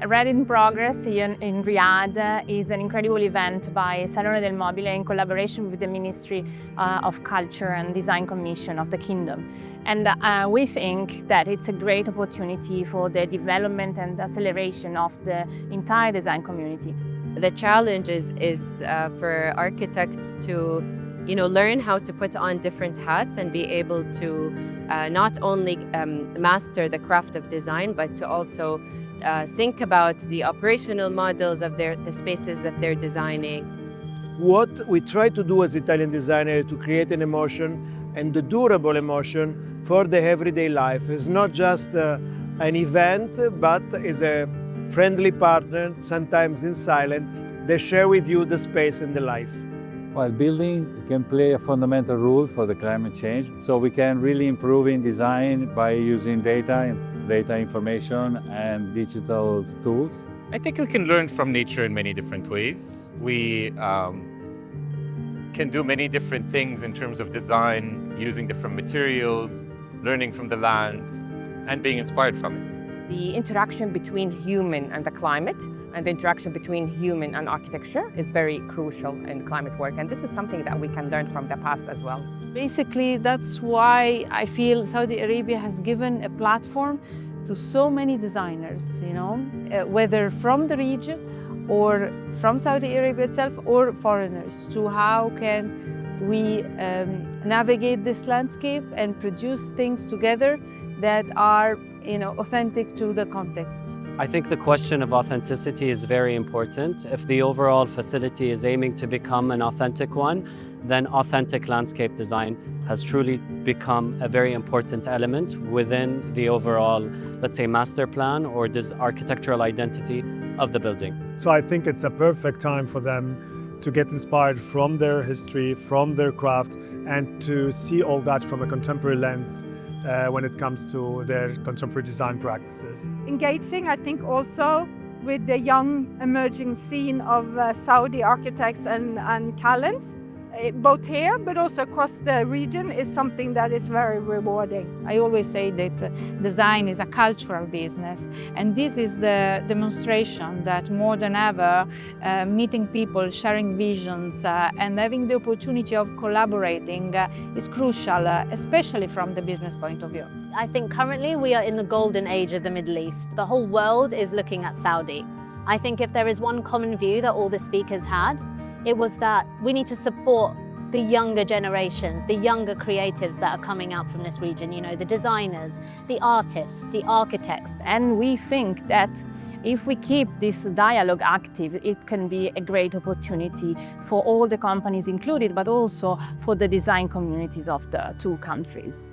Red in Progress here in Riyadh is an incredible event by Salone del Mobile in collaboration with the Ministry of Culture and Design Commission of the Kingdom. And we think that it's a great opportunity for the development and acceleration of the entire design community. The challenge is for architects to learn how to put on different hats and be able to not only master the craft of design, but to also think about the operational models of the spaces that they're designing. What we try to do as Italian designer to create an emotion, and the durable emotion for the everyday life. Is not just an event, but is a friendly partner, sometimes in silence, they share with you the space and the life. While building can play a fundamental role for the climate change, so we can really improve in design by using data information and digital tools. I think we can learn from nature in many different ways. We can do many different things in terms of design, using different materials, learning from the land, and being inspired from it. The interaction between human and the climate and the interaction between human and architecture is very crucial in climate work, and this is something that we can learn from the past as well. Basically, that's why I feel Saudi Arabia has given a platform to so many designers, whether from the region or from Saudi Arabia itself or foreigners, to how can we navigate this landscape and produce things together that are authentic to the context. I think the question of authenticity is very important. If the overall facility is aiming to become an authentic one, then authentic landscape design has truly become a very important element within the overall, let's say, master plan or this architectural identity of the building. So I think it's a perfect time for them to get inspired from their history, from their craft, and to see all that from a contemporary lens when it comes to their contemporary design practices. Engaging, I think, also with the young emerging scene of Saudi architects and talents, both here but also across the region, is something that is very rewarding. I always say that design is a cultural business, and this is the demonstration that more than ever, meeting people, sharing visions, and having the opportunity of collaborating is crucial, especially from the business point of view. I think currently we are in the golden age of the Middle East. The whole world is looking at Saudi. I think if there is one common view that all the speakers had, it was that we need to support the younger generations, the younger creatives that are coming out from this region, the designers, the artists, the architects. And we think that if we keep this dialogue active, it can be a great opportunity for all the companies included, but also for the design communities of the two countries.